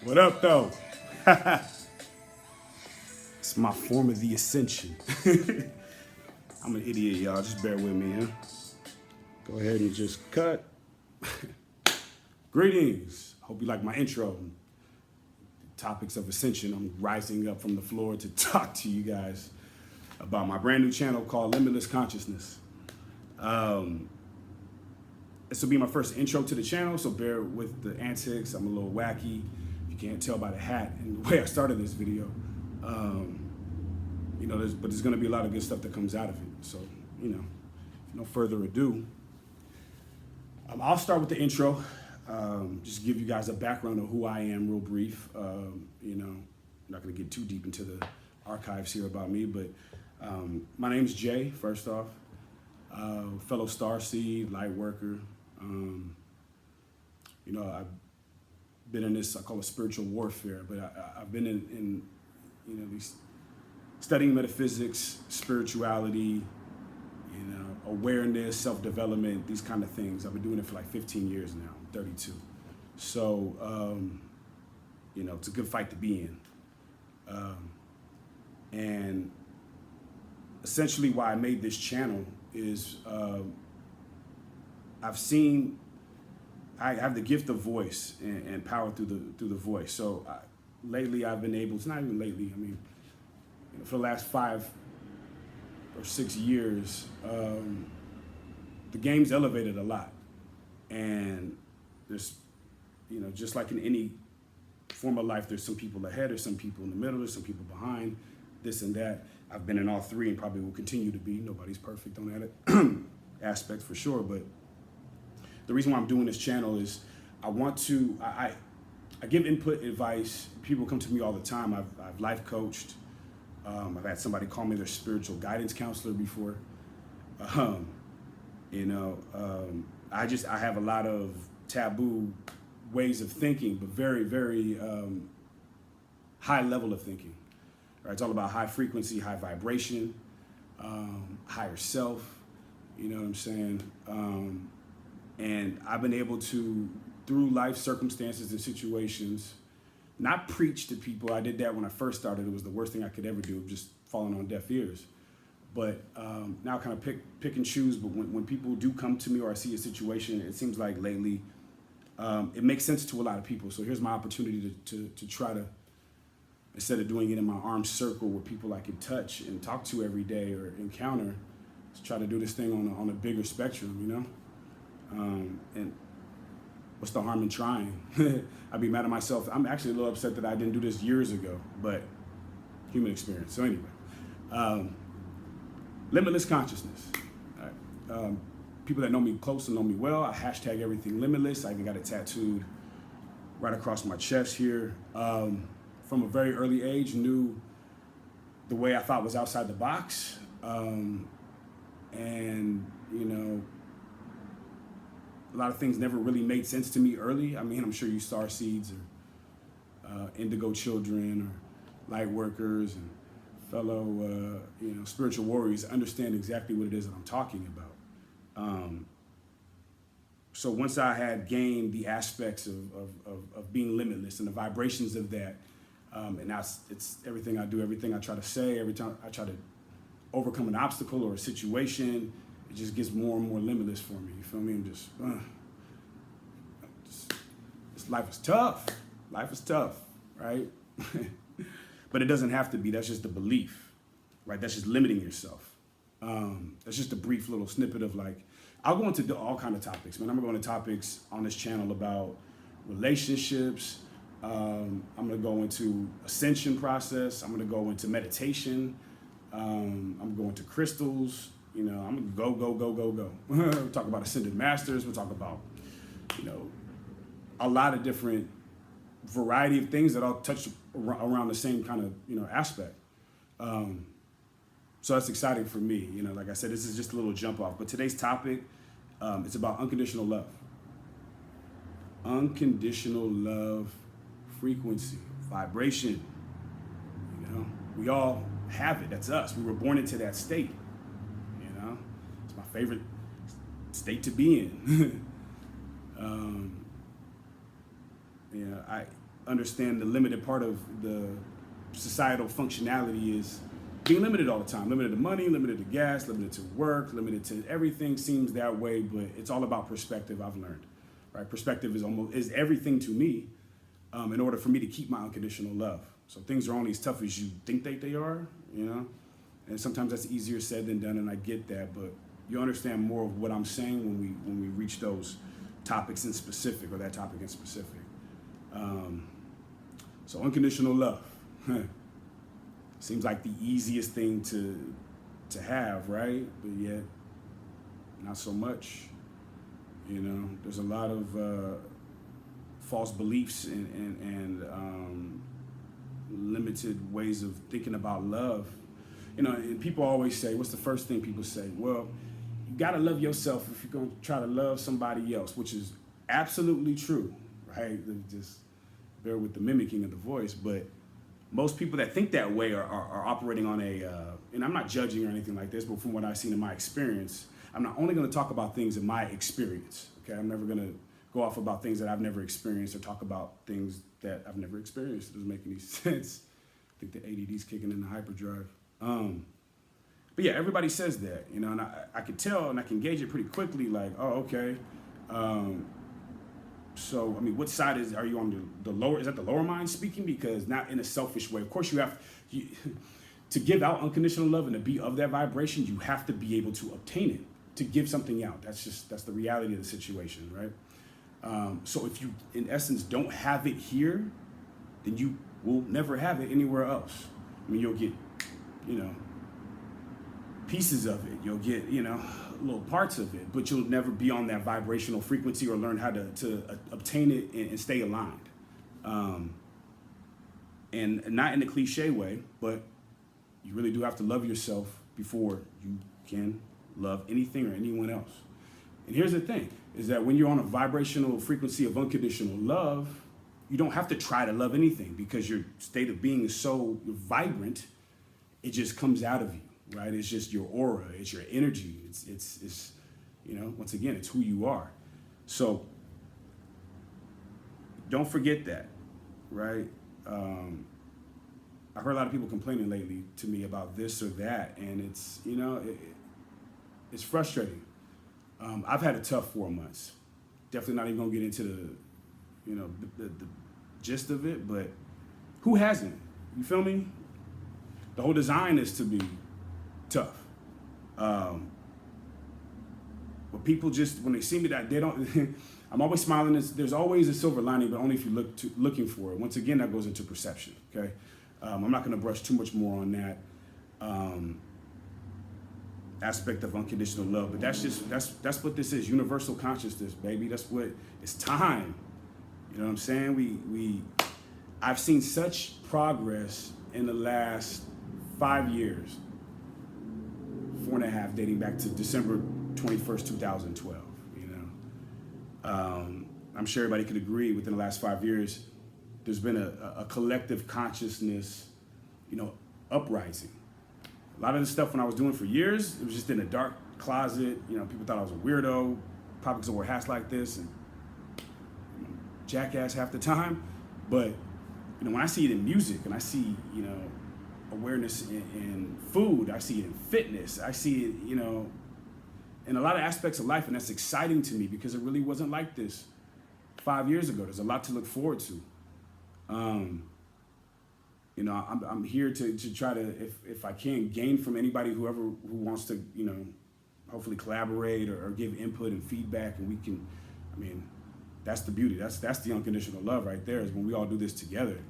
What up, though? It's my form of the ascension. I'm an idiot, y'all. Just bear with me, huh? Go ahead and just cut. Greetings. Hope you like my intro. Topics of ascension. I'm rising up from the floor to talk to you guys about my brand new channel called Limitless Consciousness. This will be my first intro to the channel, so bear with the antics. I'm a little wacky. If you can't tell by the hat and the way I started this video. But there's going to be a lot of good stuff that comes out of it. So, no further ado, I'll start with the intro. Just give you guys a background of who I am, real brief. I'm not going to get too deep into the archives here about me, but my name's Jay. First off, fellow starseed, light worker. I've been in this, I call it spiritual warfare, but I've been in these studying metaphysics, spirituality, awareness, self-development, these kind of things. I've been doing it for like 15 years now. I'm 32. So, it's a good fight to be in. And essentially why I made this channel is I have the gift of voice and power through the voice. So lately I've been able, it's not even lately, for the last 5 or 6 years, the game's elevated a lot. And there's, just like in any form of life, there's some people ahead, there's some people in the middle, there's some people behind, this and that. I've been in all three and probably will continue to be. Nobody's perfect on that aspect for sure. But the reason why I'm doing this channel is I give input, advice. People come to me all the time. I've life coached. I've had somebody call me their spiritual guidance counselor before. I have a lot of taboo ways of thinking, but very, very high level of thinking. Right? It's all about high frequency, high vibration, higher self. You know what I'm saying? And I've been able to, through life circumstances and situations, not preach to people. I did that when I first started. It was the worst thing I could ever do, just falling on deaf ears. But now kind of pick and choose. But when people do come to me or I see a situation, it seems like lately, it makes sense to a lot of people. So here's my opportunity to try to, instead of doing it in my arm's circle with people I can touch and talk to every day or encounter, to try to do this thing on a bigger spectrum, and what's the harm in trying? I'd be mad at myself. I'm actually a little upset that I didn't do this years ago, but human experience. So anyway, limitless consciousness. All right. People that know me close and know me well, I hashtag everything limitless. I even got it tattooed right across my chest here. From a very early age, knew the way I thought was outside the box. A lot of things never really made sense to me early. I'm sure you star seeds or indigo children or light workers and fellow, spiritual warriors understand exactly what it is that I'm talking about. So once I had gained the aspects of being limitless and the vibrations of that, and now it's everything I do, everything I try to say, every time I try to overcome an obstacle or a situation, it just gets more and more limitless for me. You feel me? Life is tough. Life is tough, right? But it doesn't have to be. That's just the belief, right? That's just limiting yourself. That's just a brief little snippet of I'll go into all kind of topics, man. I'm gonna go into topics on this channel about relationships. I'm gonna go into ascension process. I'm gonna go into meditation. I'm going to crystals. I'm gonna go. We'll talk about ascended masters. We'll talk about, a lot of different variety of things that all touch around the same kind of, aspect. So that's exciting for me. Like I said, this is just a little jump off. But today's topic, it's about unconditional love. Unconditional love, frequency, vibration. We all have it. That's us. We were born into that state. It's my favorite state to be in. understand the limited part of the societal functionality is being limited all the time. Limited to money, limited to gas, limited to work, limited to everything seems that way, but it's all about perspective, I've learned. Right? Perspective is everything to me in order for me to keep my unconditional love. So things are only as tough as you think they are, you know? And sometimes that's easier said than done, and I get that, but you understand more of what I'm saying when we reach those topics in specific, or that topic in specific. So unconditional love seems like the easiest thing to have, right? But yet, not so much. You know, there's a lot of false beliefs and limited ways of thinking about love. You know, and people always say, what's the first thing people say? Well, you gotta love yourself if you're gonna try to love somebody else, which is absolutely true, right? Just bear with the mimicking of the voice, but most people that think that way are operating on and I'm not judging or anything like this, but from what I've seen in my experience, I'm not only gonna talk about things in my experience, okay? I'm never gonna go off about things that I've never experienced or talk about things that I've never experienced. It doesn't make any sense. I think the ADD's kicking in the hyperdrive. But yeah, everybody says that, you know, and I can tell and I can gauge it pretty quickly, like, oh, okay. So, I mean, what side are you on? The lower, is that the lower mind speaking? Because not in a selfish way. Of course, to give out unconditional love and to be of that vibration, you have to be able to obtain it, to give something out. That's the reality of the situation, right? So if you, in essence, don't have it here, then you will never have it anywhere else. I mean, you'll get, you know, pieces of it. You'll get, you know, little parts of it, but you'll never be on that vibrational frequency or learn how to obtain it and stay aligned. And not in a cliche way, but you really do have to love yourself before you can love anything or anyone else. And here's the thing, is that when you're on a vibrational frequency of unconditional love, you don't have to try to love anything because your state of being is so vibrant, it just comes out of you, right? It's just your aura, it's your energy, it's you know, once again, it's who you are. So don't forget that, right? I heard a lot of people complaining lately to me about this or that, and it's, you know, it's frustrating. I've had a tough 4 months. Definitely not even gonna get into the, you know, the gist of it, but who hasn't? You feel me? The whole design is to be tough. But people just, when they see me, that they don't, I'm always smiling. There's always a silver lining, but only if you're looking for it. Once again, that goes into perception, okay? I'm not gonna brush too much more on that aspect of unconditional love, but that's what this is, universal consciousness, baby. That's what, it's time. You know what I'm saying? I've seen such progress in the last 5 years, 4.5, dating back to December 21st, 2012, you know? I'm sure everybody could agree within the last 5 years, there's been a collective consciousness, you know, uprising. A lot of the stuff when I was doing for years, it was just in a dark closet. You know, people thought I was a weirdo, probably because I wore hats like this and, you know, jackass half the time. But, you know, when I see it in music and I see, you know, awareness in food, I see it in fitness, I see it, you know, in a lot of aspects of life, and that's exciting to me because it really wasn't like this 5 years ago. There's a lot to look forward to. You know, I'm here to try to, if I can, gain from anybody, who wants to, you know, hopefully collaborate or give input and feedback, and we can, I mean, that's the beauty. That's the unconditional love right there, is when we all do this together.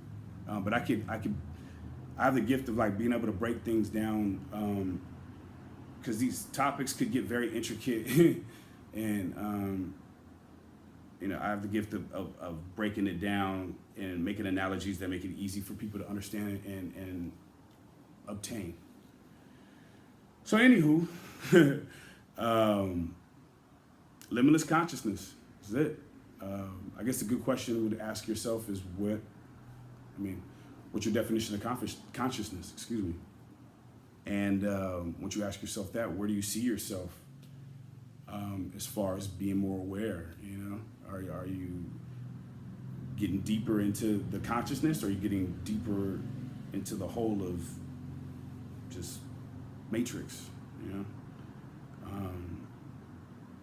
But I have the gift of like being able to break things down, because these topics could get very intricate, and you know, I have the gift of breaking it down and making analogies that make it easy for people to understand and obtain. So anywho, limitless consciousness is it. I guess a good question to ask yourself is what's your definition of consciousness, excuse me. And once you ask yourself that, where do you see yourself as far as being more aware, you know? Are you getting deeper into the consciousness, or are you getting deeper into the whole of just matrix, you know?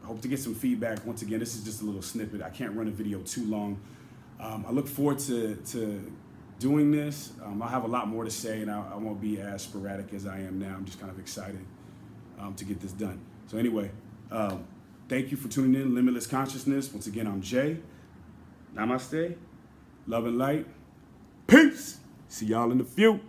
I hope to get some feedback. Once again, this is just a little snippet. I can't run a video too long. I look forward to doing this. I'll have a lot more to say, and I won't be as sporadic as I am now. I'm just kind of excited to get this done. So anyway, thank you for tuning in. Limitless Consciousness. Once again, I'm Jay. Namaste. Love and light. Peace. See y'all in the few.